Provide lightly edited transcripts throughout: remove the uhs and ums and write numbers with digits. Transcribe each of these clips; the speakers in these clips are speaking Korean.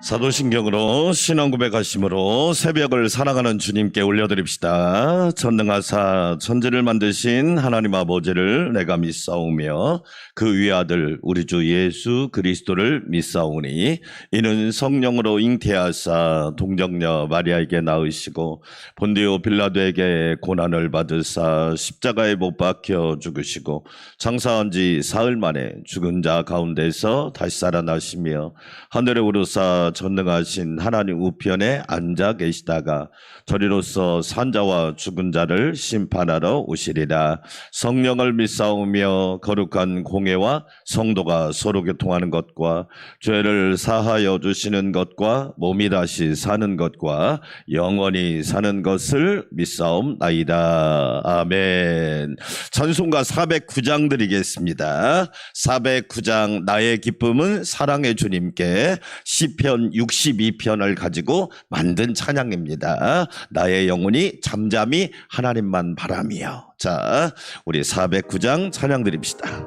사도신경으로 신앙 고백하심으로 새벽을 살아가는 주님께 올려드립시다. 전능하사 천지를 만드신 하나님 아버지를 내가 믿사오며 그 위아들 우리 주 예수 그리스도를 믿사오니 이는 성령으로 잉태하사 동정녀 마리아에게 낳으시고 본디오 빌라도에게 고난을 받으사 십자가에 못 박혀 죽으시고 장사한 지 사흘 만에 죽은 자 가운데서 다시 살아나시며 하늘에 오르사 전능하신 하나님 우편에 앉아 계시다가 저리로서 산자와 죽은 자를 심판하러 오시리라. 성령을 믿사오며 거룩한 공회와 성도가 서로 교통하는 것과 죄를 사하여 주시는 것과 몸이 다시 사는 것과 영원히 사는 것을 믿사옵나이다. 아멘. 찬송가 409장 드리겠습니다. 409장 나의 기쁨은 사랑의 주님께 시편 62편을 가지고 만든 찬양입니다. 나의 영혼이 잠잠히 하나님만 바라며. 자, 우리 409장 찬양 드립시다.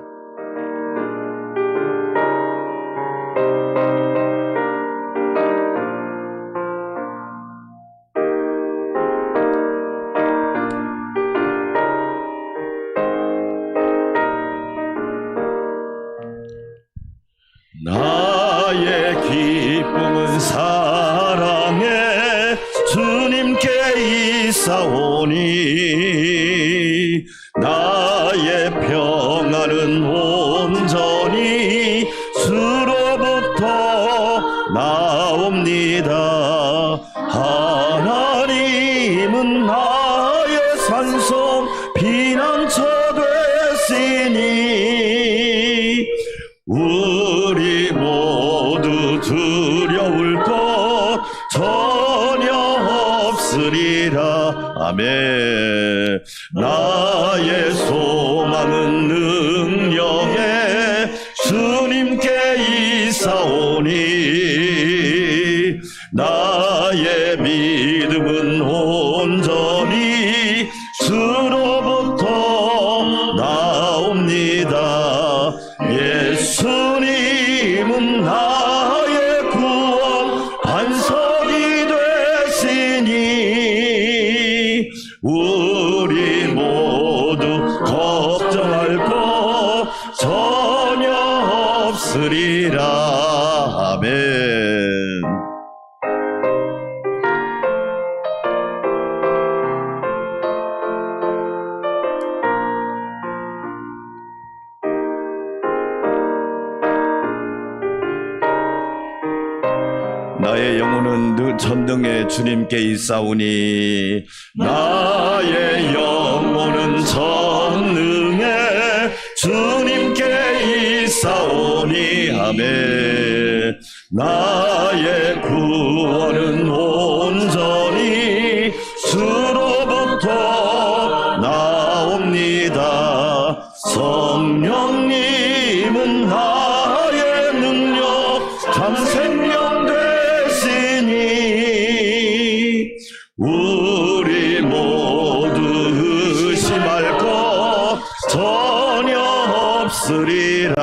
나의 기쁨은 사랑에 주님께 있사오니 나의 평안은 온전히 주로부터 나옵니다. 하나님은 나의 산성 피난처 되시니 우리 모두 두려울 것 전혀 없으리라. 아멘. 나의 소망은 능력에 주님께 있사오니 나의 믿음은 온전히 주로부터 나옵니다. 예수님은 나의 구원 반석이 되시니 우리 모두 걱정할 것 전혀 없으리라. 아멘. 나의 영혼은 늘 전능의 주님께 있사오니 나의 영혼은 전능의 주님께 있사오니. 아멘. 나의 구원은 온전히 주로부터 나옵니다. 성령님은 나의 능력 참 생명 되시니 우리 모두 의심할 것 전혀 없으리라.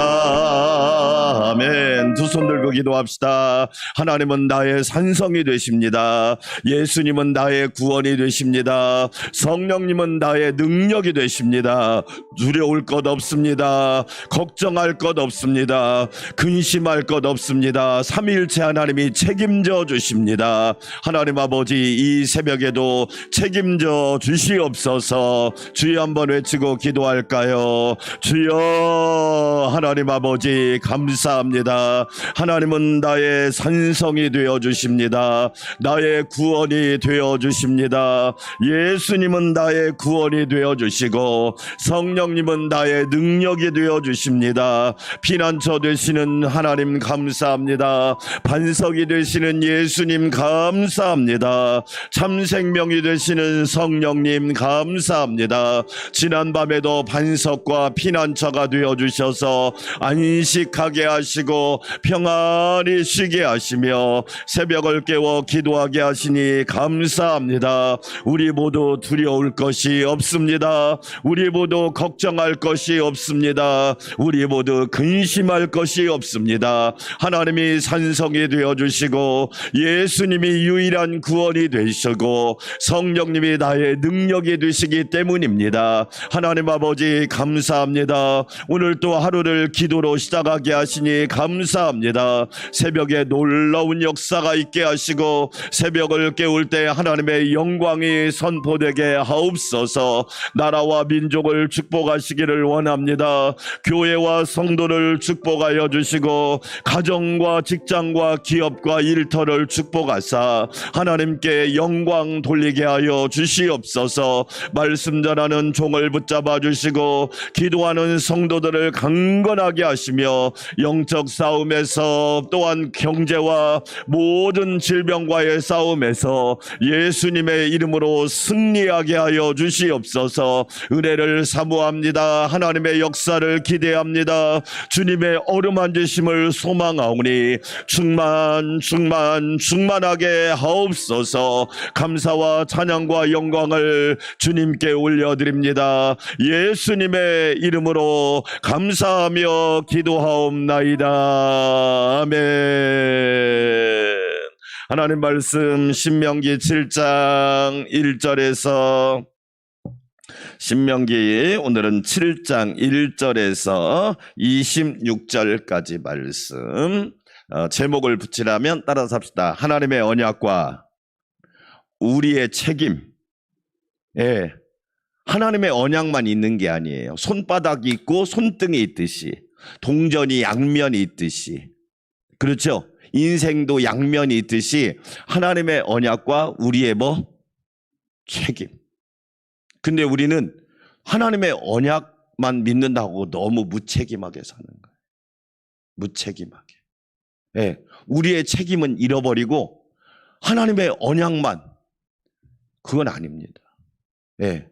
아멘. 두 손 들고 기도합시다. 하나님은 나의 산성이 되십니다. 예수님은 나의 구원이 되십니다. 성령님은 나의 능력이 되십니다. 두려울 것 없습니다. 걱정할 것 없습니다. 근심할 것 없습니다. 삼위일체 하나님이 책임져 주십니다. 하나님 아버지, 이 새벽에도 책임져 주시옵소서. 주여 한번 외치고 기도할까요? 주여. 하나님 아버지 감사합니다. 하나님은 나의 산성이 되어 주십니다. 나의 구원이 되어 주십니다. 예수님은 나의 구원이 되어 주시고 성령님은 나의 능력이 되어 주십니다. 피난처 되시는 하나님 감사합니다. 반석이 되시는 예수님 감사합니다. 참 생명이 되시는 성령님 감사합니다. 지난밤에도 반석과 피난처가 되어 주셔서 안식하게 있게 하시고 평안히 쉬게 하시며 새벽을 깨워 기도하게 하시니 감사합니다. 우리 모두 두려울 것이 없습니다. 우리 모두 걱정할 것이 없습니다. 우리 모두 근심할 것이 없습니다. 하나님이 산성이 되어주시고 예수님이 유일한 구원이 되시고 성령님이 나의 능력이 되시기 때문입니다. 하나님 아버지 감사합니다. 오늘 또 하루를 기도로 시작하게 하시니 감사합니다. 새벽에 놀라운 역사가 있게 하시고 새벽을 깨울 때 하나님의 영광이 선포되게 하옵소서. 나라와 민족을 축복하시기를 원합니다. 교회와 성도를 축복하여 주시고 가정과 직장과 기업과 일터를 축복하사 하나님께 영광 돌리게 하여 주시옵소서. 말씀 전하는 종을 붙잡아 주시고 기도하는 성도들을 강건하게 하시며 영적 싸움에서 또한 경제와 모든 질병과의 싸움에서 예수님의 이름으로 승리하게 하여 주시옵소서. 은혜를 사모합니다. 하나님의 역사를 기대합니다. 주님의 어루만지심을 소망하오니 충만하게 하옵소서. 감사와 찬양과 영광을 주님께 올려드립니다. 예수님의 이름으로 감사하며 기도하옵나이다. 아멘. 하나님 말씀 신명기 7장 1절에서 신명기 오늘은 7장 1절에서 26절까지 말씀 제목을 붙이라면 따라서 합시다. 하나님의 언약과 우리의 책임. 예, 하나님의 언약만 있는 게 아니에요. 손바닥이 있고 손등이 있듯이 동전이 양면이 있듯이 그렇죠. 인생도 양면이 있듯이 하나님의 언약과 우리의 책임. 근데 우리는 하나님의 언약만 믿는다고 너무 무책임하게 사는 거예요. 무책임하게. 예, 우리의 책임은 잃어버리고 하나님의 언약만 그건 아닙니다. 예,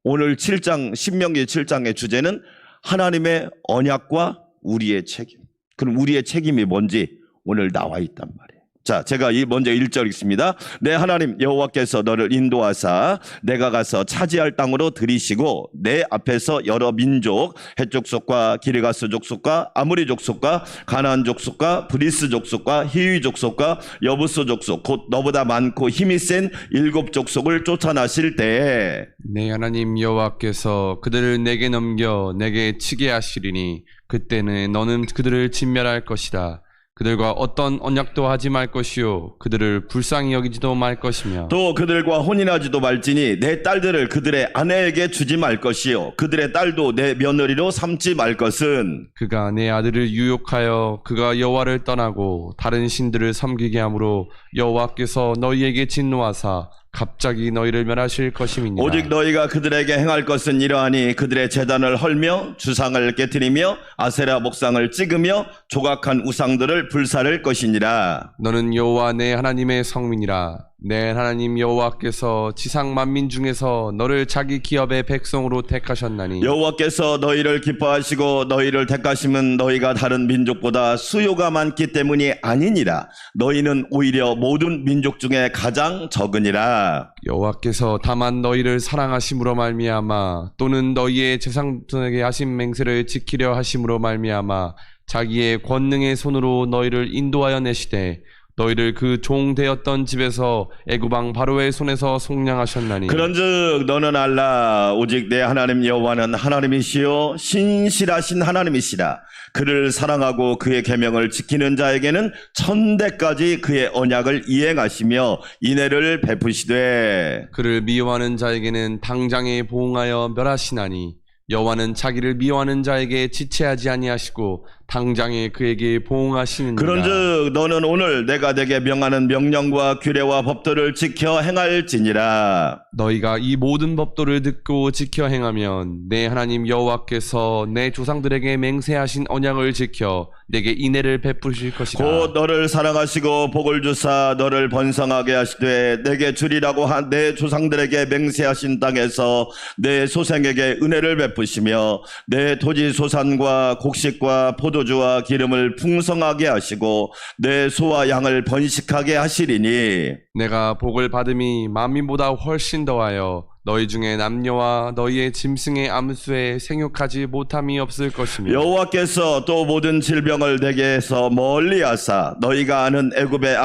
오늘 7장 신명기 7장의 주제는 하나님의 언약과 우리의 책임. 그럼 우리의 책임이 뭔지 오늘 나와 있단 말이에요. 자, 제가 먼저 1절 읽습니다. 내 하나님 여호와께서 너를 인도하사 내가 가서 차지할 땅으로 들이시고 내 앞에서 여러 민족 헷 족속과 기르가스 족속과 아무리 족속과 가나안 족속과 브리스 족속과 히위 족속과 여부스 족속 곧 너보다 많고 힘이 센 7 족속을 쫓아나실 때에 내 하나님 여호와께서 그들을 내게 넘겨 내게 치게 하시리니 그때는 너는 그들을 진멸할 것이다. 그들과 어떤 언약도 하지 말 것이요 그들을 불쌍히 여기지도 말 것이며 또 그들과 혼인하지도 말지니 내 딸들을 그들의 아내에게 주지 말 것이요 그들의 딸도 내 며느리로 삼지 말 것은 그가 내 아들을 유혹하여 그가 여호와를 떠나고 다른 신들을 섬기게 하므로 여호와께서 너희에게 진노하사 갑자기 너희를 멸하실 것임이니라. 오직 너희가 그들에게 행할 것은 이러하니 그들의 제단을 헐며 주상을 깨뜨리며 아세라 목상을 찍으며 조각한 우상들을 불사를 것이니라. 너는 여호와 내 하나님의 성민이라. 내 하나님 여호와께서 지상 만민 중에서 너를 자기 기업의 백성으로 택하셨나니 여호와께서 너희를 기뻐하시고 너희를 택하심은 너희가 다른 민족보다 수요가 많기 때문이 아니니라. 너희는 오히려 모든 민족 중에 가장 적으니라. 여호와께서 다만 너희를 사랑하심으로 말미암아 또는 너희의 제사장에게 하신 맹세를 지키려 하심으로 말미암아 자기의 권능의 손으로 너희를 인도하여 내시되 너희를 그 종 되었던 집에서 애굽 왕 바로의 손에서 속량하셨나니 그런즉 너는 알라. 오직 내 하나님 여호와는 하나님이시요 신실하신 하나님이시라. 그를 사랑하고 그의 계명을 지키는 자에게는 천대까지 그의 언약을 이행하시며 인애를 베푸시되 그를 미워하는 자에게는 당장에 보응하여 멸하시나니 여호와는 자기를 미워하는 자에게 지체하지 아니하시고 당장에 그에게 보응하시느니라. 그런즉 너는 오늘 내가 내게 명하는 명령과 규례와 법도를 지켜 행할지니라. 너희가 이 모든 법도를 듣고 지켜 행하면 내 하나님 여호와께서 내 조상들에게 맹세하신 언약을 지켜 내게 인애를 베푸실 것이다. 곧 너를 사랑하시고 복을 주사 너를 번성하게 하시되 내게 주리라고 한 내 조상들에게 맹세하신 땅에서 내 소생에게 은혜를 베푸시며 내 토지 소산과 곡식과 포도 포도주와 기름을 풍성하게 하시고 내 소와 양을 번식하게 하시리니 내가 복을 받음이 만민보다 훨씬 더하여 너희 중에 남녀와 너희의 짐승의 암수에 생육하지 못함이 없을 것이며 여호와께서 또 모든 질병을 내게서 멀리하사 너희가 아는 애굽의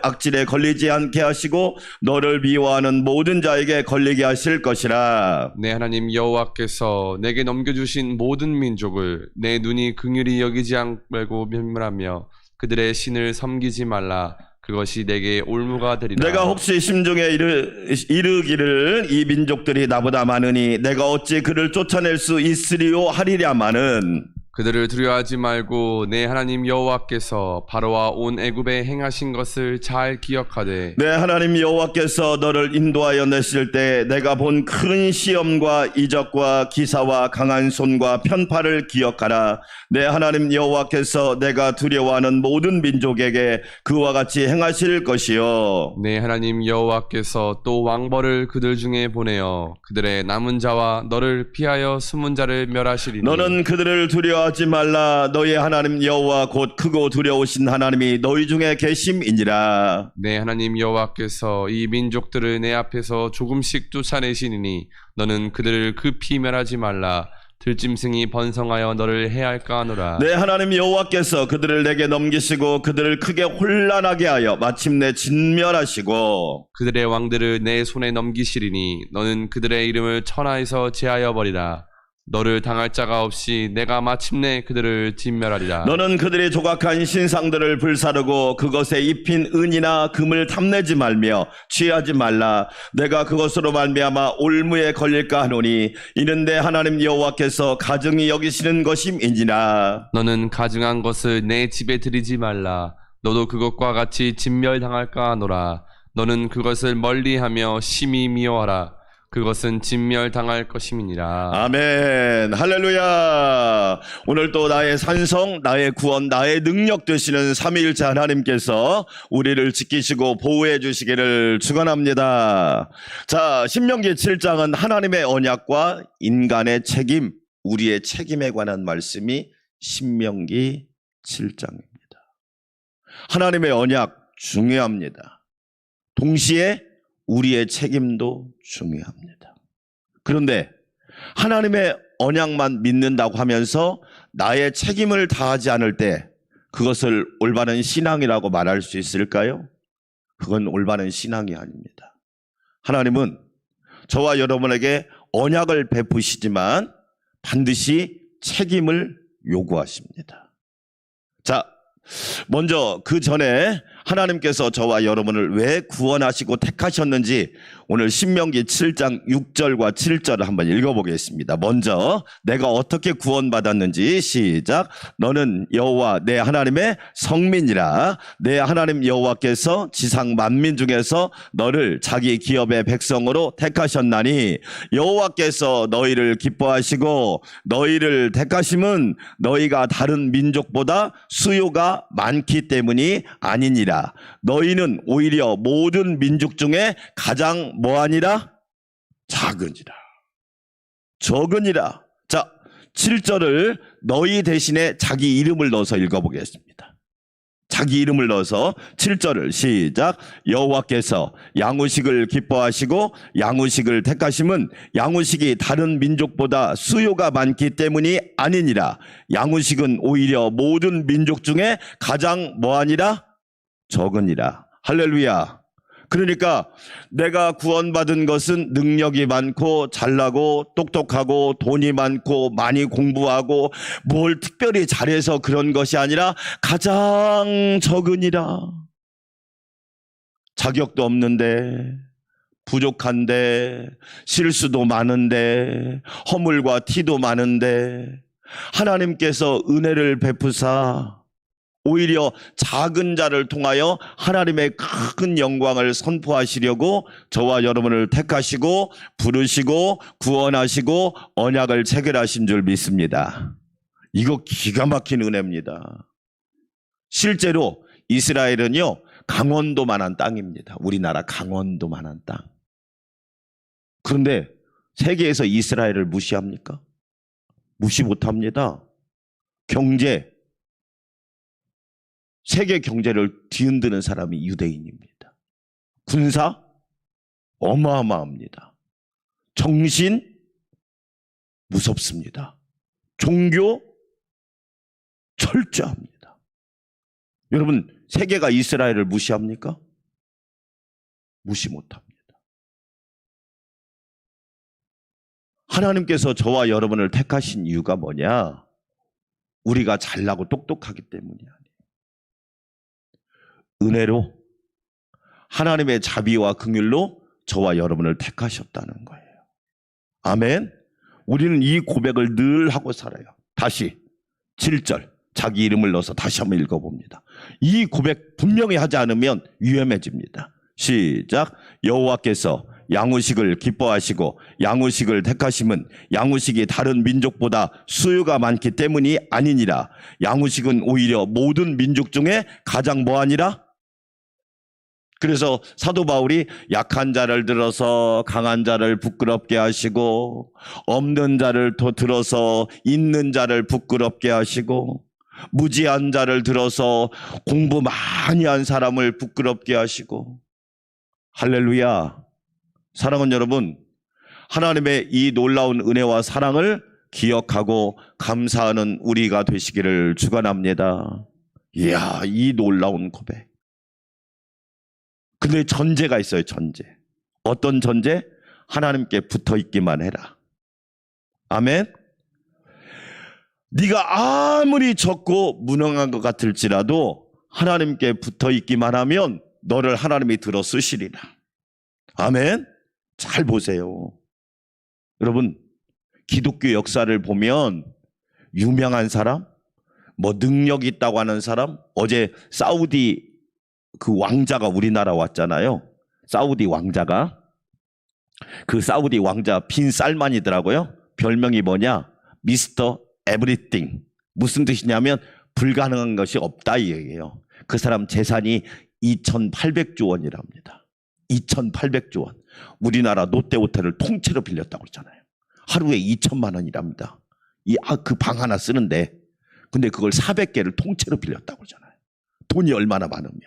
악질에 걸리지 않게 하시고 너를 미워하는 모든 자에게 걸리게 하실 것이라. 내 하나님 여호와께서 내게 넘겨주신 모든 민족을 내 눈이 긍휼히 여기지 말고 멸하며 그들의 신을 섬기지 말라. 그것이 내게 올무가 되리라. 내가 혹시 심중에 이르기를 이 민족들이 나보다 많으니 내가 어찌 그를 쫓아낼 수 있으리요 하리랴마는 그들을 두려워하지 말고 내 하나님 여호와께서 바로와 온 애굽에 행하신 것을 잘 기억하되 내 하나님 여호와께서 너를 인도하여 내실 때 내가 본 큰 시험과 이적과 기사와 강한 손과 편팔을 기억하라. 내 하나님 여호와께서 내가 두려워하는 모든 민족에게 그와 같이 행하실 것이요 내 하나님 여호와께서 또 왕벌을 그들 중에 보내어 그들의 남은 자와 너를 피하여 숨은 자를 멸하시리니 너는 그들을 두려워하지 말라. 너희 하나님 여호와 곧 크고 두려우신 하나님이 너희 중에 계심이니라. 내 하나님 여호와께서 이 민족들을 내 앞에서 조금씩 쫓아내시니 너는 그들을 급히 멸하지 말라. 들짐승이 번성하여 너를 해할까 하노라. 내 하나님 여호와께서 그들을 내게 넘기시고 그들을 크게 혼란하게 하여 마침내 진멸하시고 그들의 왕들을 내 손에 넘기시리니 너는 그들의 이름을 천하에서 제하여 버리라. 너를 당할 자가 없이 내가 마침내 그들을 진멸하리라. 너는 그들이 조각한 신상들을 불사르고 그것에 입힌 은이나 금을 탐내지 말며 취하지 말라. 내가 그것으로 말미암아 올무에 걸릴까 하노니 이는 내 하나님 여호와께서 가증히 여기시는 것임이니라. 너는 가증한 것을 내 집에 들이지 말라. 너도 그것과 같이 진멸당할까 하노라. 너는 그것을 멀리하며 심히 미워하라. 그것은 진멸당할 것임이니라. 아멘. 할렐루야. 오늘 또 나의 산성, 나의 구원, 나의 능력 되시는 삼위일체 하나님께서 우리를 지키시고 보호해 주시기를 축원합니다. 자, 신명기 7장은 하나님의 언약과 인간의 책임, 우리의 책임에 관한 말씀이 신명기 7장입니다. 하나님의 언약 중요합니다. 동시에 우리의 책임도 중요합니다. 그런데 하나님의 언약만 믿는다고 하면서 나의 책임을 다하지 않을 때 그것을 올바른 신앙이라고 말할 수 있을까요? 그건 올바른 신앙이 아닙니다. 하나님은 저와 여러분에게 언약을 베푸시지만 반드시 책임을 요구하십니다. 자, 먼저 그 전에 하나님께서 저와 여러분을 왜 구원하시고 택하셨는지 오늘 신명기 7장 6절과 7절을 한번 읽어보겠습니다. 먼저 내가 어떻게 구원받았는지 시작. 너는 여호와 내 하나님의 성민이라. 내 하나님 여호와께서 지상 만민 중에서 너를 자기 기업의 백성으로 택하셨나니 여호와께서 너희를 기뻐하시고 너희를 택하심은 너희가 다른 민족보다 수요가 많기 때문이 아니니라. 너희는 오히려 모든 민족 중에 가장 뭐하니라? 작으니라. 적으니라. 자, 7절을 너희 대신에 자기 이름을 넣어서 읽어보겠습니다. 자기 이름을 넣어서 7절을 시작. 여호와께서 양우식을 기뻐하시고 양우식을 택하심은 양우식이 다른 민족보다 수요가 많기 때문이 아니니라. 양우식은 오히려 모든 민족 중에 가장 뭐하니라? 적으니라. 할렐루야. 그러니까 내가 구원받은 것은 능력이 많고 잘나고 똑똑하고 돈이 많고 많이 공부하고 뭘 특별히 잘해서 그런 것이 아니라 가장 적으니라. 자격도 없는데 부족한데 실수도 많은데 허물과 티도 많은데 하나님께서 은혜를 베푸사 오히려 작은 자를 통하여 하나님의 큰 영광을 선포하시려고 저와 여러분을 택하시고 부르시고 구원하시고 언약을 체결하신 줄 믿습니다. 이거 기가 막힌 은혜입니다. 실제로 이스라엘은요 강원도만한 땅입니다. 우리나라 강원도만한 땅. 그런데 세계에서 이스라엘을 무시합니까? 무시 못합니다. 경제, 세계 경제를 뒤흔드는 사람이 유대인입니다. 군사 어마어마합니다. 정신 무섭습니다. 종교 철저합니다. 여러분, 세계가 이스라엘을 무시합니까? 무시 못합니다. 하나님께서 저와 여러분을 택하신 이유가 뭐냐? 우리가 잘나고 똑똑하기 때문이 아니에요. 은혜로 하나님의 자비와 긍휼로 저와 여러분을 택하셨다는 거예요. 아멘. 우리는 이 고백을 늘 하고 살아요. 다시 7절 자기 이름을 넣어서 다시 한번 읽어봅니다. 이 고백 분명히 하지 않으면 위험해집니다. 시작. 여호와께서 양우식을 기뻐하시고 양우식을 택하심은 양우식이 다른 민족보다 수요가 많기 때문이 아니니라. 양우식은 오히려 모든 민족 중에 가장 뭐하니라? 그래서 사도 바울이 약한 자를 들어서 강한 자를 부끄럽게 하시고 없는 자를 들어서 있는 자를 부끄럽게 하시고 무지한 자를 들어서 공부 많이 한 사람을 부끄럽게 하시고. 할렐루야. 사랑하는 여러분, 하나님의 이 놀라운 은혜와 사랑을 기억하고 감사하는 우리가 되시기를 축원합니다. 이야, 이 놀라운 고백. 근데 전제가 있어요. 전제. 어떤 전제? 하나님께 붙어 있기만 해라. 아멘. 네가 아무리 적고 무능한 것 같을지라도 하나님께 붙어 있기만 하면 너를 하나님이 들어 쓰시리라. 아멘. 잘 보세요. 여러분, 기독교 역사를 보면 유명한 사람, 뭐 능력 있다고 하는 사람, 어제 사우디 그 왕자가 우리나라 왔잖아요. 사우디 왕자가. 그 사우디 왕자 빈 살만이더라고요. 별명이 뭐냐? 미스터 에브리띵. 무슨 뜻이냐면 불가능한 것이 없다 이 얘기예요. 그 사람 재산이 2,800조 원이랍니다. 2,800조 원. 우리나라 롯데호텔을 통째로 빌렸다고 그러잖아요. 하루에 2천만 원이랍니다. 그 방 하나 쓰는데. 근데 그걸 400개를 통째로 빌렸다고 그러잖아요. 돈이 얼마나 많으면.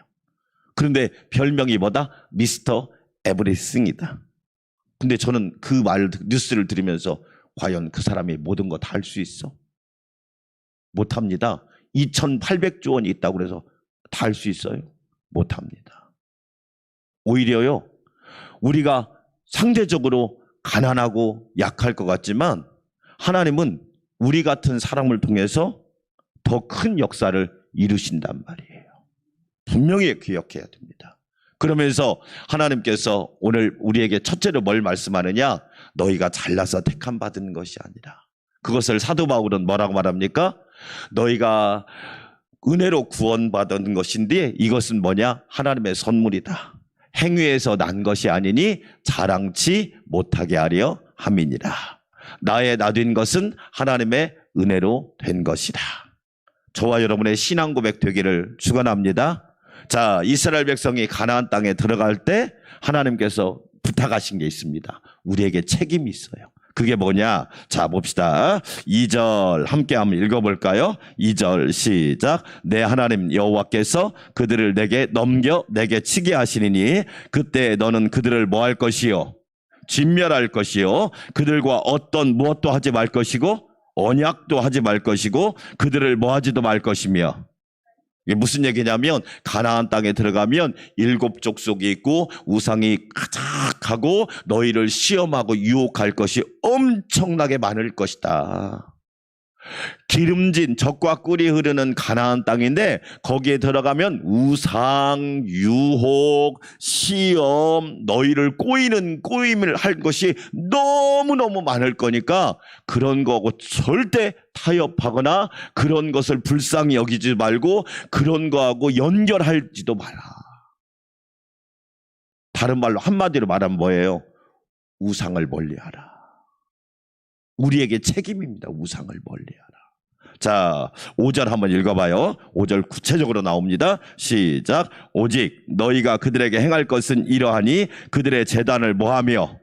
그런데 별명이 뭐다? 미스터 에브리띵이다. 근데 저는 그 뉴스를 들으면서 과연 그 사람이 모든 거 다 할 수 있어? 못합니다. 2,800조 원이 있다고 그래서 다 할 수 있어요? 못합니다. 오히려요, 우리가 상대적으로 가난하고 약할 것 같지만 하나님은 우리 같은 사람을 통해서 더 큰 역사를 이루신단 말이에요. 분명히 기억해야 됩니다. 그러면서 하나님께서 오늘 우리에게 첫째로 뭘 말씀하느냐? 너희가 잘나서 택함 받은 것이 아니라. 그것을 사도 바울은 뭐라고 말합니까? 너희가 은혜로 구원받은 것인데 이것은 뭐냐? 하나님의 선물이다. 행위에서 난 것이 아니니 자랑치 못하게 하려 함이니라. 나의 나된 것은 하나님의 은혜로 된 것이다. 저와 여러분의 신앙 고백 되기를 축원합니다. 자, 이스라엘 백성이 가나안 땅에 들어갈 때 하나님께서 부탁하신 게 있습니다. 우리에게 책임이 있어요. 그게 뭐냐? 자, 봅시다. 2절 함께 한번 읽어볼까요? 2절 시작. 내 하나님 여호와께서 그들을 내게 넘겨 내게 치게 하시리니 그때 너는 그들을 뭐 할 것이요? 진멸할 것이요. 그들과 어떤 무엇도 하지 말 것이고 언약도 하지 말 것이고 그들을 뭐 하지도 말 것이며. 이게 무슨 얘기냐면 가나안 땅에 들어가면 7족속이 있고 우상이 가득하고 너희를 시험하고 유혹할 것이 엄청나게 많을 것이다. 기름진 젖과 꿀이 흐르는 가나안 땅인데 거기에 들어가면 우상, 유혹, 시험, 너희를 꼬임을 할 것이 너무너무 많을 거니까 그런 거하고 절대 타협하거나 그런 것을 불쌍히 여기지 말고 그런 거하고 연결하지도 마라. 다른 말로 한마디로 말하면 뭐예요? 우상을 멀리하라. 우리에게 책임입니다. 우상을 멀리하라. 자, 5절 한번 읽어봐요. 5절 구체적으로 나옵니다. 시작. 오직 너희가 그들에게 행할 것은 이러하니 그들의 제단을 뭐하며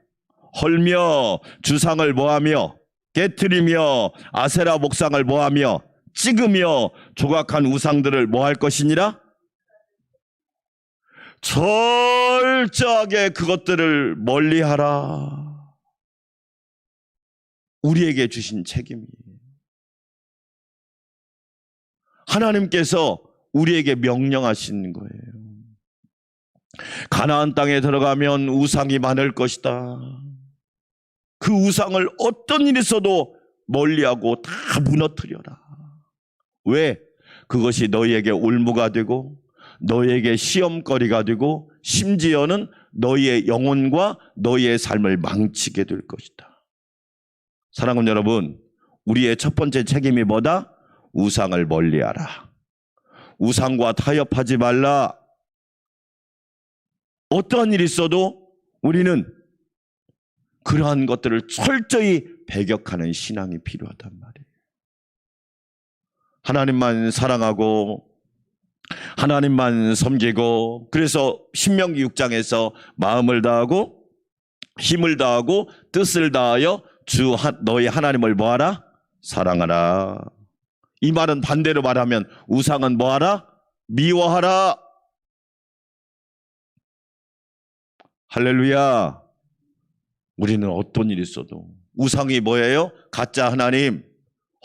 헐며 주상을 뭐하며 깨트리며 아세라 목상을 뭐하며 찍으며 조각한 우상들을 뭐 할 것이니라? 철저하게 그것들을 멀리하라. 우리에게 주신 책임이에요. 하나님께서 우리에게 명령하신 거예요. 가나안 땅에 들어가면 우상이 많을 것이다. 그 우상을 어떤 일이 있어도 멀리하고 다 무너뜨려라. 왜? 그것이 너희에게 올무가 되고 너희에게 시험거리가 되고 심지어는 너희의 영혼과 너희의 삶을 망치게 될 것이다. 사랑하는 여러분, 우리의 첫 번째 책임이 뭐다? 우상을 멀리하라. 우상과 타협하지 말라. 어떠한 일이 있어도 우리는 그러한 것들을 철저히 배격하는 신앙이 필요하단 말이에요. 하나님만 사랑하고 하나님만 섬기고, 그래서 신명기 6장에서 마음을 다하고 힘을 다하고 뜻을 다하여 주 너희 하나님을 뭐하라? 사랑하라. 이 말은 반대로 말하면 우상은 뭐하라? 미워하라. 할렐루야. 우리는 어떤 일이 있어도 우상이 뭐예요? 가짜 하나님,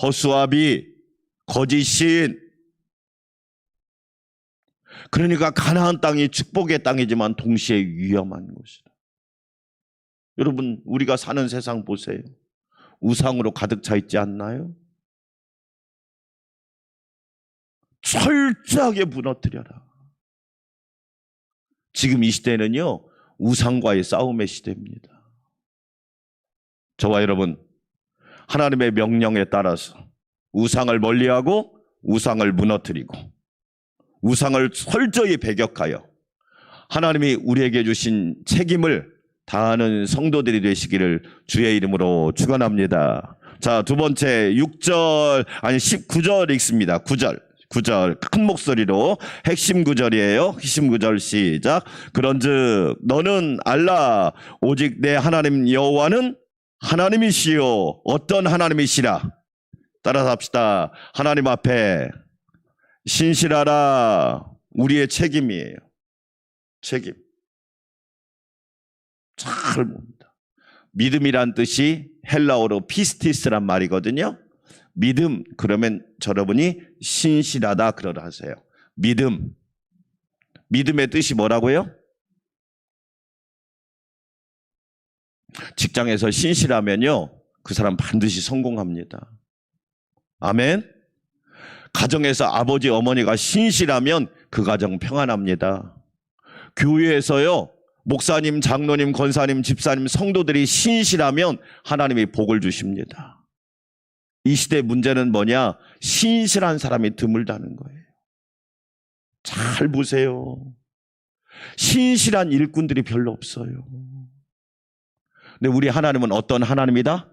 허수아비, 거짓신. 그러니까 가나안 땅이 축복의 땅이지만 동시에 위험한 곳이다. 여러분, 우리가 사는 세상 보세요. 우상으로 가득 차 있지 않나요? 철저하게 무너뜨려라. 지금 이 시대는요, 우상과의 싸움의 시대입니다. 저와 여러분, 하나님의 명령에 따라서 우상을 멀리하고 우상을 무너뜨리고 우상을 철저히 배격하여 하나님이 우리에게 주신 책임을 다하는 성도들이 되시기를 주의 이름으로 축원합니다. 자, 두 번째 19절 읽습니다. 9절 큰 목소리로 핵심 구절이에요. 핵심 구절 시작. 그런즉 너는 알라 오직 내 하나님 여호와는 하나님이시요. 어떤 하나님이시라? 따라서 합시다. 하나님 앞에 신실하라. 우리의 책임이에요. 책임. 잘 봅니다. 믿음이란 뜻이 헬라어로 피스티스란 말이거든요. 믿음, 그러면 여러분이 신실하다 그러라 하세요. 믿음. 믿음의 뜻이 뭐라고요? 직장에서 신실하면요, 그 사람 반드시 성공합니다. 아멘. 가정에서 아버지 어머니가 신실하면 그 가정 평안합니다. 교회에서요, 목사님, 장로님, 권사님, 집사님, 성도들이 신실하면 하나님이 복을 주십니다. 이 시대의 문제는 뭐냐? 신실한 사람이 드물다는 거예요. 잘 보세요. 신실한 일꾼들이 별로 없어요. 근데 우리 하나님은 어떤 하나님이다?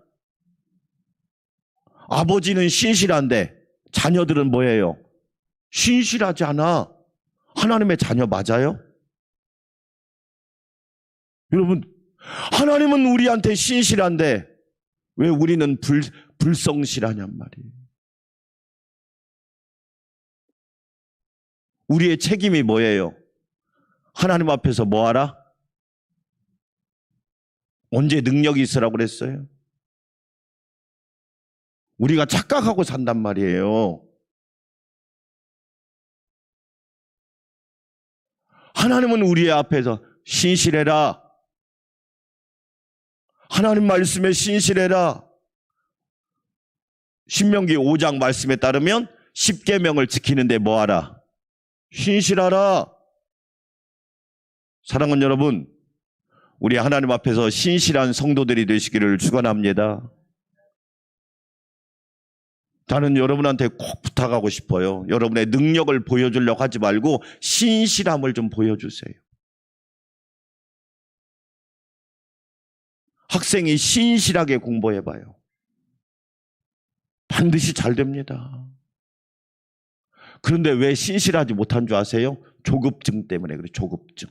아버지는 신실한데 자녀들은 뭐예요? 신실하지 않아. 하나님의 자녀 맞아요? 여러분, 하나님은 우리한테 신실한데 왜 우리는 불성실하냔 말이에요. 우리의 책임이 뭐예요? 하나님 앞에서 뭐하라? 언제 능력이 있으라고 그랬어요? 우리가 착각하고 산단 말이에요. 하나님은 우리 앞에서 신실해라. 하나님 말씀에 신실해라. 신명기 5장 말씀에 따르면 10계명을 지키는데 뭐하라? 신실하라. 사랑하는 여러분, 우리 하나님 앞에서 신실한 성도들이 되시기를 축원합니다. 나는 여러분한테 꼭 부탁하고 싶어요. 여러분의 능력을 보여주려고 하지 말고 신실함을 좀 보여주세요. 학생이 신실하게 공부해봐요. 반드시 잘 됩니다. 그런데 왜 신실하지 못한 줄 아세요? 조급증 때문에 그래요. 조급증.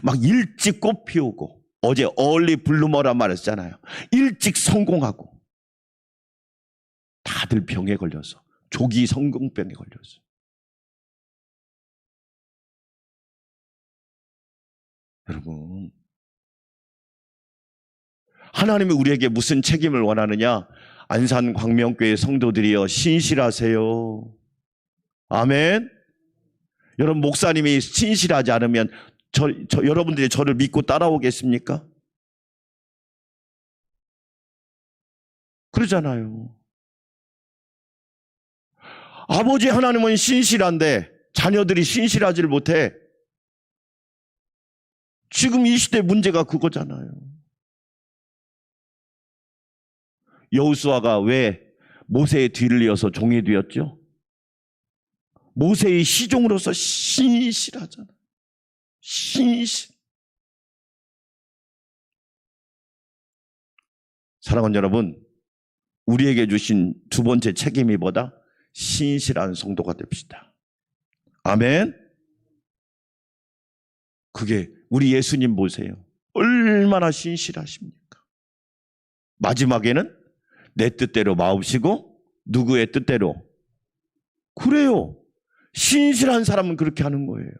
막 일찍 꽃 피우고, 어제 얼리 블루머란 말 했잖아요. 일찍 성공하고 다들 병에 걸려서 조기 성공병에 걸렸어요. 여러분, 하나님이 우리에게 무슨 책임을 원하느냐? 안산 광명교회 성도들이여 신실하세요. 아멘. 여러분, 목사님이 신실하지 않으면 여러분들이 저를 믿고 따라오겠습니까? 그러잖아요. 아버지 하나님은 신실한데 자녀들이 신실하지를 못해. 지금 이 시대 문제가 그거잖아요. 여호수아가 왜 모세의 뒤를 이어서 종이 되었죠? 모세의 시종으로서 신실하잖아. 신실. 사랑하는 여러분, 우리에게 주신 두 번째 책임이 뭐다? 신실한 성도가 됩시다. 아멘. 그게 우리 예수님 보세요. 얼마나 신실하십니까? 마지막에는 내 뜻대로 마옵시고 누구의 뜻대로. 그래요. 신실한 사람은 그렇게 하는 거예요.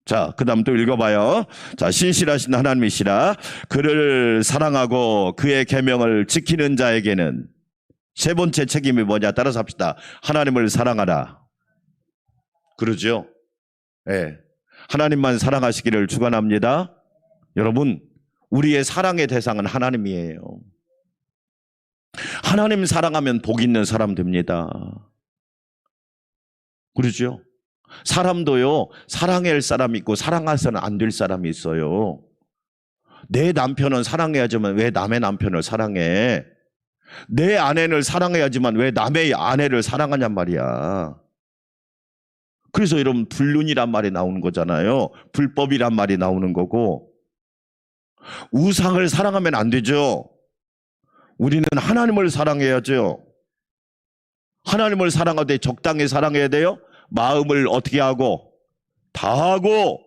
자, 그 다음 또 읽어봐요. 자, 신실하신 하나님이시라. 그를 사랑하고 그의 계명을 지키는 자에게는 세 번째 책임이 뭐냐? 따라서 합시다. 하나님을 사랑하라. 그러죠? 예. 하나님만 사랑하시기를 축원합니다. 여러분, 우리의 사랑의 대상은 하나님이에요. 하나님 사랑하면 복 있는 사람 됩니다. 그러죠? 사람도요, 사랑해야 할 사람이 있고 사랑해서는 안 될 사람이 있어요. 내 남편은 사랑해야지만 왜 남의 남편을 사랑해? 내 아내를 사랑해야지만 왜 남의 아내를 사랑하냔 말이야. 그래서 여러분, 불륜이란 말이 나오는 거잖아요. 불법이란 말이 나오는 거고. 우상을 사랑하면 안 되죠. 우리는 하나님을 사랑해야죠. 하나님을 사랑할 때 적당히 사랑해야 돼요. 마음을 어떻게 하고? 다하고,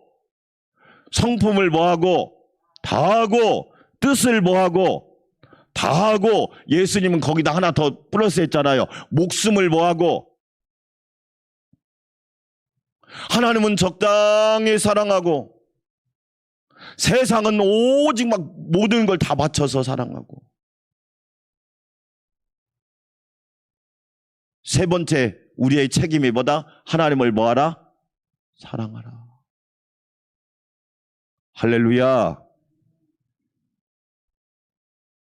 성품을 뭐하고? 다하고, 뜻을 뭐하고? 다하고, 예수님은 거기다 하나 더 플러스 했잖아요. 목숨을 뭐하고? 하나님은 적당히 사랑하고, 세상은 오직 막 모든 걸 다 바쳐서 사랑하고. 세 번째, 우리의 책임이 뭐다? 하나님을 뭐하라? 사랑하라. 할렐루야.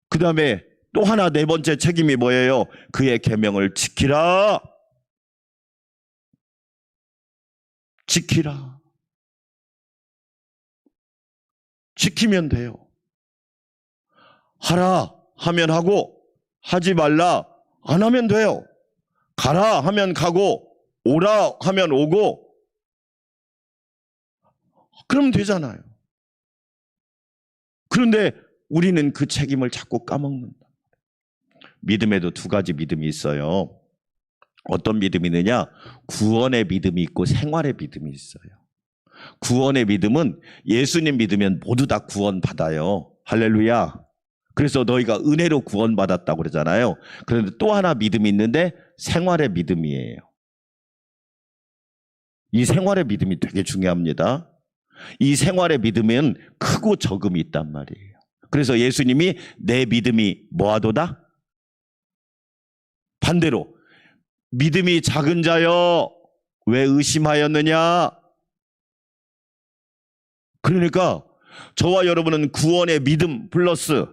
그 다음에 또 하나 네 번째 책임이 뭐예요? 그의 계명을 지키라. 지키라. 지키면 돼요. 하라 하면 하고, 하지 말라 안 하면 돼요. 가라 하면 가고, 오라 하면 오고, 그러면 되잖아요. 그런데 우리는 그 책임을 자꾸 까먹는다. 믿음에도 두 가지 믿음이 있어요. 어떤 믿음이 있느냐? 구원의 믿음이 있고 생활의 믿음이 있어요. 구원의 믿음은 예수님 믿으면 모두 다 구원받아요. 할렐루야. 그래서 너희가 은혜로 구원받았다고 그러잖아요. 그런데 또 하나 믿음이 있는데 생활의 믿음이에요. 이 생활의 믿음이 되게 중요합니다. 이 생활의 믿음은 크고 적음이 있단 말이에요. 그래서 예수님이 내 믿음이 뭐하도다? 반대로 믿음이 작은 자여 왜 의심하였느냐? 그러니까 저와 여러분은 구원의 믿음 플러스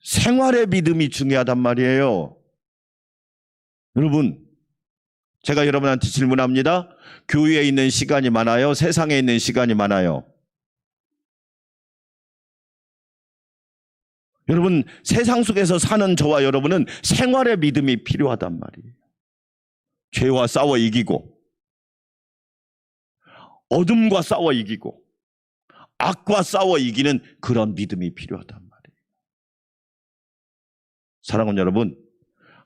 생활의 믿음이 중요하단 말이에요. 여러분, 제가 여러분한테 질문합니다. 교회에 있는 시간이 많아요? 세상에 있는 시간이 많아요? 여러분, 세상 속에서 사는 저와 여러분은 생활의 믿음이 필요하단 말이에요. 죄와 싸워 이기고, 어둠과 싸워 이기고, 악과 싸워 이기는 그런 믿음이 필요하단 말이에요. 사랑하는 여러분,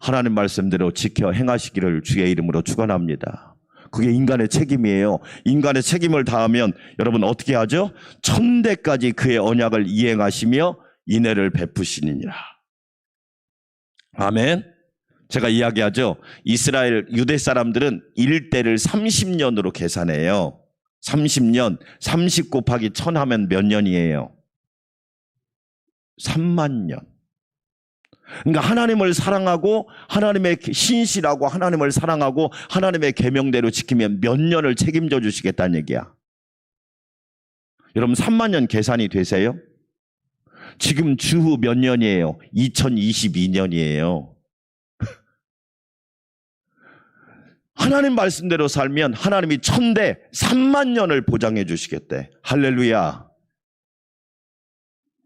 하나님 말씀대로 지켜 행하시기를 주의 이름으로 축원합니다. 그게 인간의 책임이에요. 인간의 책임을 다하면 여러분 어떻게 하죠? 천대까지 그의 언약을 이행하시며 인애를 베푸시니라. 아멘. 제가 이야기하죠. 이스라엘 유대 사람들은 일대를 30년으로 계산해요. 30년, 30 곱하기 1000 하면 몇 년이에요? 3만 년. 그러니까 하나님을 사랑하고 하나님의 신실하고 하나님을 사랑하고 하나님의 계명대로 지키면 몇 년을 책임져 주시겠다는 얘기야. 여러분 3만 년 계산이 되세요? 지금 주후 몇 년이에요? 2022년이에요. 하나님 말씀대로 살면 하나님이 1000대 3만 년을 보장해 주시겠대. 할렐루야.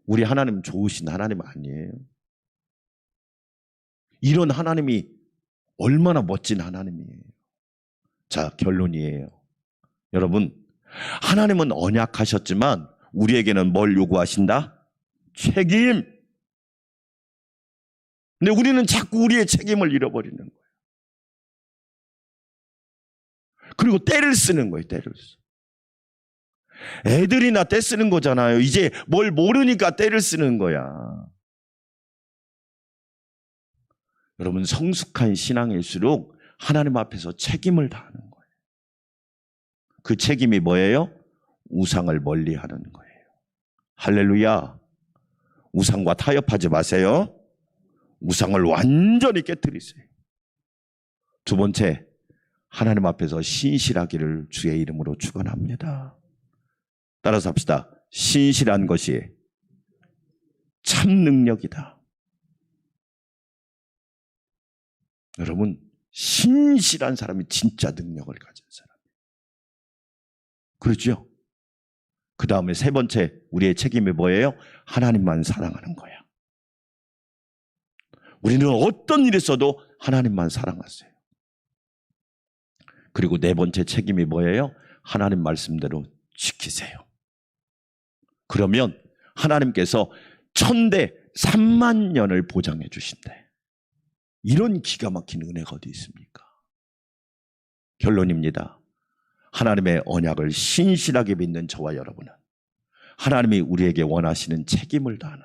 우리 하나님 좋으신 하나님 아니에요? 이런 하나님이 얼마나 멋진 하나님이에요. 자, 결론이에요. 여러분, 하나님은 언약하셨지만 우리에게는 뭘 요구하신다? 책임. 근데 우리는 자꾸 우리의 책임을 잃어버리는 거예요. 그리고 때를 쓰는 거예요. 때를 써. 애들이나 때 쓰는 거잖아요. 이제 뭘 모르니까 때를 쓰는 거야. 여러분, 성숙한 신앙일수록 하나님 앞에서 책임을 다하는 거예요. 그 책임이 뭐예요? 우상을 멀리하는 거예요. 할렐루야. 우상과 타협하지 마세요. 우상을 완전히 깨뜨리세요. 두 번째, 하나님 앞에서 신실하기를 주의 이름으로 축원합니다. 따라서 합시다. 신실한 것이 참 능력이다. 여러분, 신실한 사람이 진짜 능력을 가진 사람이에요. 그렇죠? 그 다음에 세 번째, 우리의 책임이 뭐예요? 하나님만 사랑하는 거야. 우리는 어떤 일이 있어도 하나님만 사랑하세요. 그리고 네 번째 책임이 뭐예요? 하나님 말씀대로 지키세요. 그러면 하나님께서 1000대 3만 년을 보장해 주신대. 이런 기가 막힌 은혜가 어디 있습니까? 결론입니다. 하나님의 언약을 신실하게 믿는 저와 여러분은 하나님이 우리에게 원하시는 책임을 다하는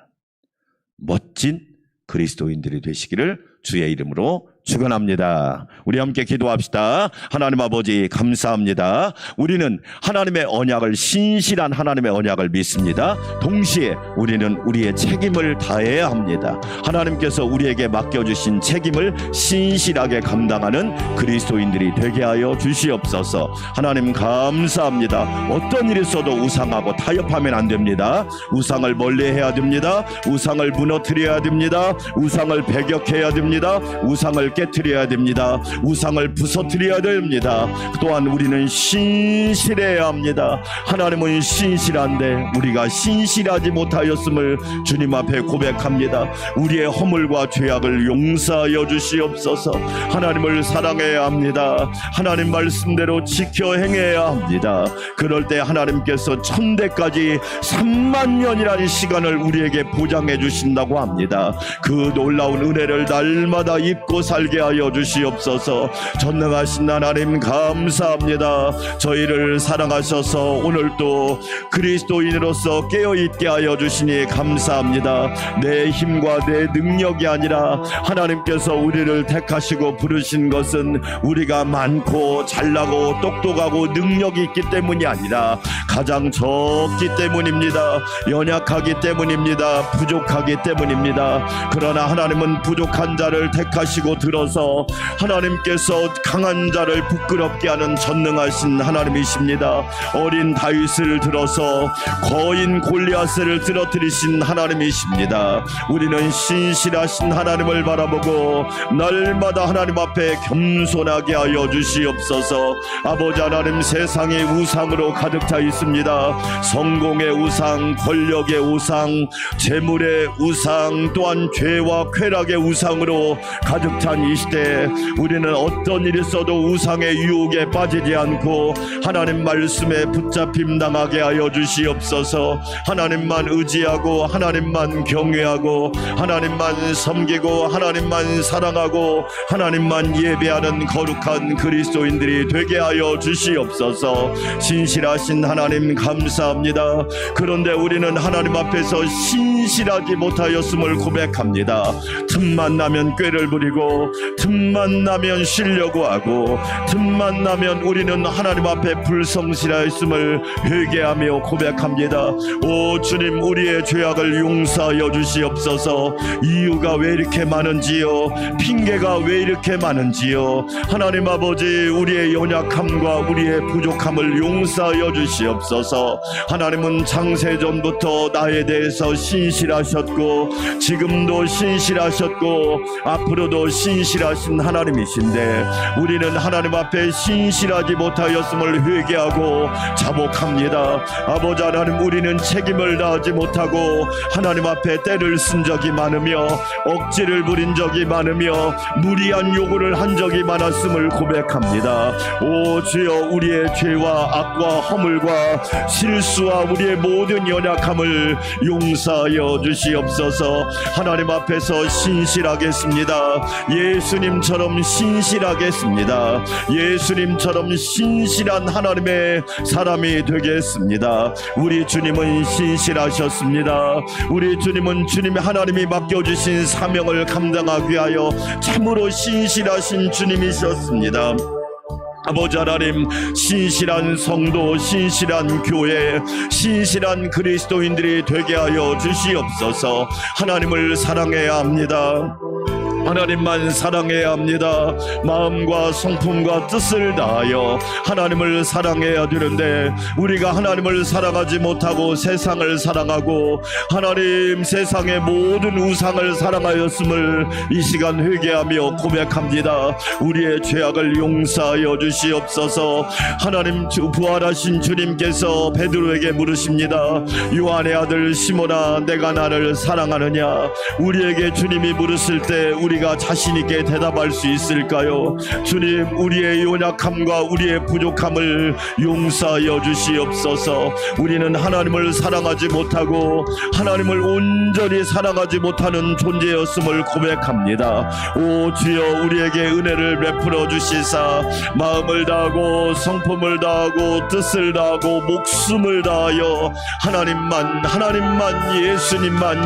멋진 그리스도인들이 되시기를 주의 이름으로 축원합니다. 우리 함께 기도합시다. 하나님 아버지 감사합니다. 우리는 하나님의 언약을, 신실한 하나님의 언약을 믿습니다. 동시에 우리는 우리의 책임을 다해야 합니다. 하나님께서 우리에게 맡겨주신 책임을 신실하게 감당하는 그리스도인들이 되게 하여 주시옵소서. 하나님 감사합니다. 어떤 일이 있어도 우상하고 타협하면 안 됩니다. 우상을 멀리해야 됩니다. 우상을 무너뜨려야 됩니다. 우상을 배격해야 됩니다. 우상을 깨트려야 됩니다. 우상을 부서뜨려야 됩니다. 또한 우리는 신실해야 합니다. 하나님은 신실한데 우리가 신실하지 못하였음을 주님 앞에 고백합니다. 우리의 허물과 죄악을 용서하여 주시옵소서. 하나님을 사랑해야 합니다. 하나님 말씀대로 지켜 행해야 합니다. 그럴 때 하나님께서 1000대까지 3만 년이라는 시간을 우리에게 보장해 주신다고 합니다. 그 놀라운 은혜를 날마다 입고 살게 하여 주시옵소서. 전능하신 하나님 감사합니다. 저희를 사랑하셔서 오늘도 그리스도인으로서 깨어있게 하여 주시니 감사합니다. 내 힘과 내 능력이 아니라 하나님께서 우리를 택하시고 부르신 것은 우리가 많고 잘나고 똑똑하고 능력이 있기 때문이 아니라 가장 적기 때문입니다. 연약하기 때문입니다. 부족하기 때문입니다. 그러나 하나님은 부족한 자를 택하시고 들어서 하나님께서 강한 자를 부끄럽게 하는 전능하신 하나님이십니다. 어린 다윗을 들어서 거인 골리앗을 쓰러뜨리신 하나님이십니다. 우리는 신실하신 하나님을 바라보고 날마다 하나님 앞에 겸손하게 하여 주시옵소서. 아버지 하나님, 세상이 우상으로 가득 차 있습니다. 성공의 우상, 권력의 우상, 재물의 우상, 또한 죄와 쾌락의 우상으로 가득 찬 이 시대에 우리는 어떤 일이 있어도 우상의 유혹에 빠지지 않고 하나님 말씀에 붙잡힘 당하게 하여 주시옵소서. 하나님만 의지하고 하나님만 경외하고 하나님만 섬기고 하나님만 사랑하고 하나님만 예배하는 거룩한 그리스도인들이 되게 하여 주시옵소서. 신실하신 하나님 감사합니다. 그런데 우리는 하나님 앞에서 신실하지 못하였음을 고백합니다. 틈만 나면 꾀를 부리고 틈만 나면 쉬려고 하고 틈만 나면 우리는 하나님 앞에 불성실하였음을 회개하며 고백합니다. 오 주님, 우리의 죄악을 용서하여 주시옵소서. 이유가 왜 이렇게 많은지요? 핑계가 왜 이렇게 많은지요? 하나님 아버지, 우리의 연약함과 우리의 부족함을 용서하여 주시옵소서. 하나님은 창세전부터 나에 대해서 신실하셨고 지금도 신실하셨고 앞으로도 신실하신 하나님이신데 우리는 하나님 앞에 신실하지 못하였음을 회개하고 자복합니다. 아버지 하나님, 우리는 책임을 다하지 못하고 하나님 앞에 때를 쓴 적이 많으며 억지를 부린 적이 많으며 무리한 요구를 한 적이 많았음을 고백합니다. 오 주여, 우리의 죄와 악과 허물과 실수와 우리의 모든 연약함을 용서하여 주시옵소서. 하나님 앞에서 신실하겠습니다. 예수님처럼 신실하겠습니다. 예수님처럼 신실한 하나님의 사람이 되겠습니다. 우리 주님은 신실하셨습니다. 우리 주님은 주님의 하나님이 맡겨주신 사명을 감당하기 위하여 참으로 신실하신 주님이셨습니다. 아버지 하나님, 신실한 성도, 신실한 교회, 신실한 그리스도인들이 되게 하여 주시옵소서. 하나님을 사랑해야 합니다. 하나님만 사랑해야 합니다. 마음과 성품과 뜻을 다하여 하나님을 사랑해야 되는데 우리가 하나님을 사랑하지 못하고 세상을 사랑하고 하나님 세상의 모든 우상을 사랑하였음을 이 시간 회개하며 고백합니다. 우리의 죄악을 용서하여 주시옵소서. 하나님, 부활하신 주님께서 베드로에게 물으십니다. 요한의 아들 시몬아, 내가 나를 사랑하느냐? 우리에게 주님이 물으실 때 우리가 자신 있게 대답할 수 있을까요? 주님, 우리의 연약함과 우리의 부족함을 용서하여 주시옵소서. 우리는 하나님을 사랑하지 못하고 하나님을 온전히 사랑하지 못하는 존재였음을 고백합니다. 오 주여, 우리에게 은혜를 베풀어 주시사 마음을 다하고 성품을 다하고 뜻을 다하고 목숨을 다하여 하나님만 예수님만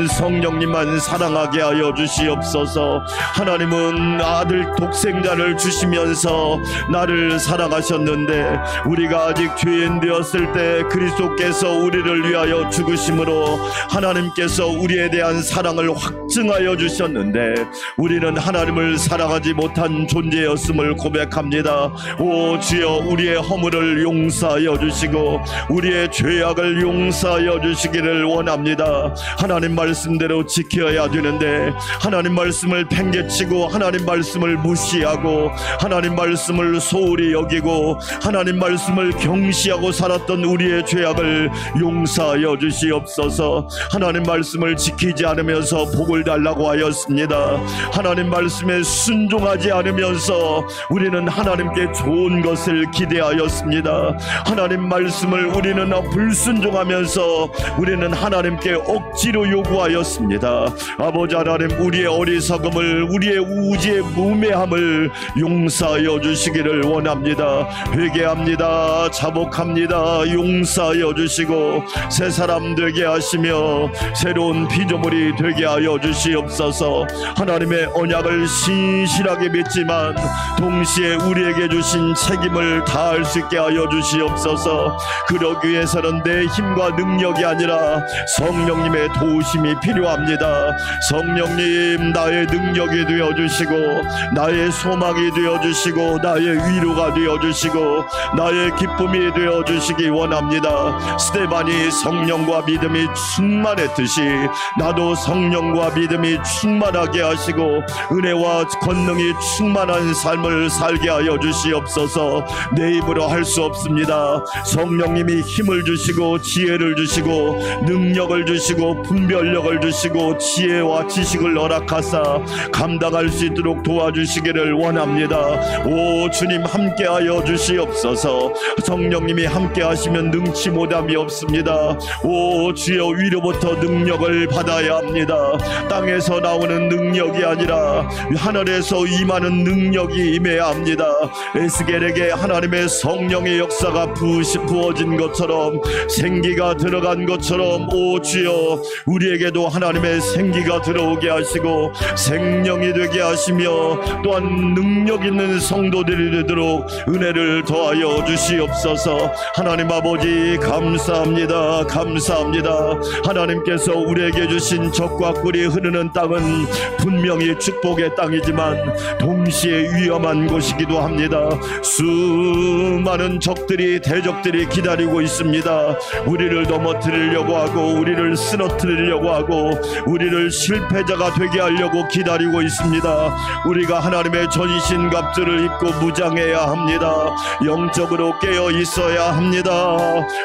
성령님만 사랑하게 하여 주시옵소서. 하나님은 아들 독생자를 주시면서 나를 사랑하셨는데 우리가 아직 죄인 되었을 때 그리스도께서 우리를 위하여 죽으심으로 하나님께서 우리에 대한 사랑을 확증하여 주셨는데 우리는 하나님을 사랑하지 못한 존재였음을 고백합니다. 오 주여, 우리의 허물을 용서하여 주시고 우리의 죄악을 용서하여 주시기를 원합니다. 하나님 말씀대로 지켜야 되는데 하나님 말씀을 팽개치고 하나님 말씀을 무시하고 하나님 말씀을 소홀히 여기고 하나님 말씀을 경시하고 살았던 우리의 죄악을 용서하여 주시옵소서. 하나님 말씀을 지키지 않으면서 복을 달라고 하였습니다. 하나님 말씀에 순종하지 않으면서 우리는 하나님께 좋은 것을 기대하였습니다. 하나님 말씀을 우리는 불순종하면서 우리는 하나님께 억지로 요구하였습니다. 아버지 하나님, 우리의 어리석음을 우리의 우지의 무매함을 용서하여 주시기를 원합니다. 회개합니다. 자복합니다. 용서하여 주시고 새 사람 되게 하시며 새로운 피조물이 되게 하여 주시옵소서. 하나님의 언약을 신실하게 믿지만 동시에 우리에게 주신 책임을 다할 수 있게 하여 주시옵소서. 그러기 위해서는 내 힘과 능력이 아니라 성령님의 도우심이 필요합니다. 성령님, 나의 능력이 되어주시고 나의 소망이 되어주시고 나의 위로가 되어주시고 나의 기쁨이 되어주시기 원합니다. 스데반이 성령과 믿음이 충만했듯이 나도 성령과 믿음이 충만하게 하시고 은혜와 권능이 충만한 삶을 살게 하여 주시옵소서. 내 힘으로 할 수 없습니다. 성령님이 힘을 주시고 지혜를 주시고 능력을 주시고 분별력을 주시고 지혜와 지식을 허락하사 감당할 수 있도록 도와주시기를 원합니다. 오 주님, 함께하여 주시옵소서. 성령님이 함께하시면 능치 못함이 없습니다. 오 주여, 위로부터 능력을 받아야 합니다. 땅에서 나오는 능력이 아니라 하늘에서 임하는 능력이 임해야 합니다. 에스겔에게 하나님의 성령의 역사가 부어진 것처럼 생기가 들어간 것처럼 오 주여, 우리에게도 하나님의 생기가 들어오게 하시고 생명이 되게 하시며 또한 능력 있는 성도들이 되도록 은혜를 더하여 주시옵소서. 하나님 아버지 감사합니다. 감사합니다. 하나님께서 우리에게 주신 적과 꿀이 흐르는 땅은 분명히 축복의 땅이지만 동시에 위험한 곳이기도 합니다. 수많은 적들이 대적들이 기다리고 있습니다. 우리를 넘어뜨리려고 하고 우리를 쓰러뜨리려고 하고 우리를 실패자가 되게 하려고 기다리고 있습니다. 우리가 하나님의 전신갑주를 입고 무장해야 합니다. 영적으로 깨어 있어야 합니다.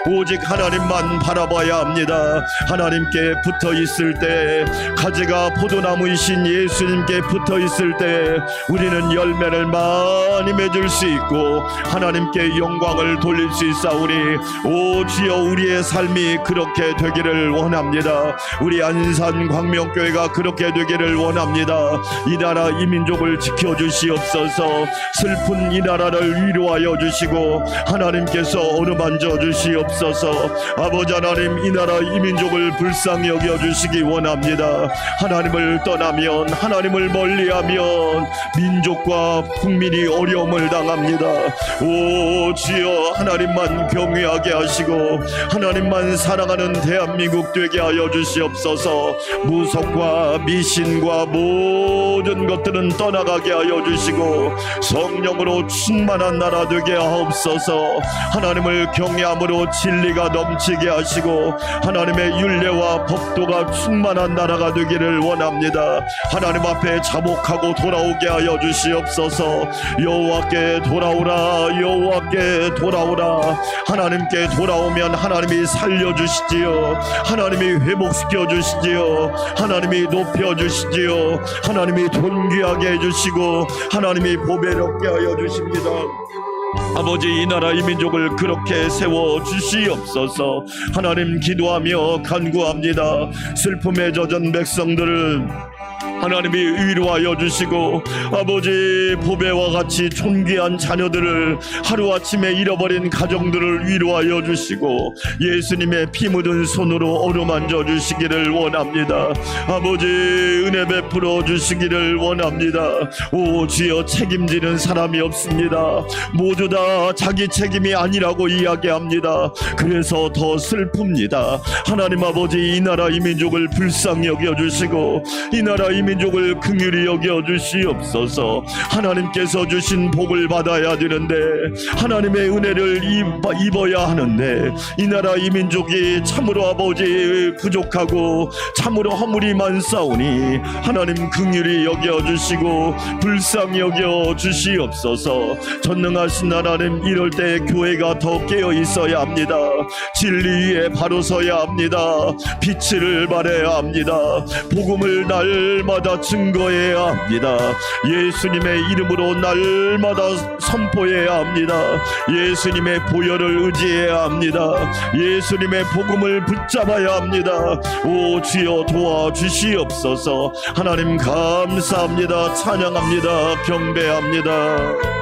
오직 하나님만 바라봐야 합니다. 하나님께 붙어 있을 때, 가지가 포도나무이신 예수님께 붙어 있을 때 우리는 열매를 많이 맺을 수 있고 하나님께 영광을 돌릴 수 있사오니 오 주여 우리의 삶이 그렇게 되기를 원합니다. 우리 안산 광명교회가 그렇게 되기를 원합니다. 이 나라 이 민족을 지켜주시옵소서. 슬픈 이 나라를 위로하여 주시고 하나님께서 어루만져 주시옵소서. 아버지 하나님, 이 나라 이 민족을 불쌍히 여겨 주시기 원합니다. 하나님을 떠나면, 하나님을 멀리하면 민족과 국민이 어려움을 당합니다. 오 주여 하나님만 경외하게 하시고 하나님만 사랑하는 대한민국 되게 하여 주시옵소서. 무속과 미신과 모든 것들은 떠나가게 하여 주시고 성령으로 충만한 나라 되게 하옵소서. 하나님을 경외함으로 진리가 넘치게 하시고 하나님의 율례와 법도가 충만한 나라가 되기를 원합니다. 하나님 앞에 자복하고 돌아오게 하여 주시옵소서. 여호와께 돌아오라, 여호와께 돌아오라. 하나님께 돌아오면 하나님이 살려주시지요. 하나님이 회복시켜 주시지요. 하나님이 높여주시지요. 하나님이 존귀하게 해주시고 하나님이 보배롭게 하여 주십니다. 아버지, 이 나라 이 민족을 그렇게 세워 주시옵소서. 하나님 기도하며 간구합니다. 슬픔에 젖은 백성들을 하나님이 위로하여 주시고 아버지 보배와 같이 존귀한 자녀들을 하루아침에 잃어버린 가정들을 위로하여 주시고 예수님의 피 묻은 손으로 어루만져 주시기를 원합니다. 아버지 은혜 베풀어 주시기를 원합니다. 오 주여, 책임지는 사람이 없습니다. 모두 다 자기 책임이 아니라고 이야기합니다. 그래서 더 슬픕니다. 하나님 아버지, 이 나라 이 민족을 불쌍히 여겨주시고 이 나라 이 민족을 긍휼히 여겨주시옵소서. 하나님께서 주신 복을 받아야 되는데, 하나님의 은혜를 입어야 하는데 이 나라 이 민족이 참으로 아버지 부족하고 참으로 허물이 많사오니 하나님 긍휼히 여겨주시고 불쌍히 여겨주시옵소서. 전능하신 하나님, 이럴 때 교회가 더 깨어 있어야 합니다. 진리 위에 바로 서야 합니다. 빛을 발해야 합니다. 복음을 날마다 증거해야 합니다. 예수님의 이름으로 날마다 선포해야 합니다. 예수님의 보혈을 의지해야 합니다. 예수님의 복음을 붙잡아야 합니다. 오 주여, 도와주시옵소서. 하나님 감사합니다. 찬양합니다. 경배합니다.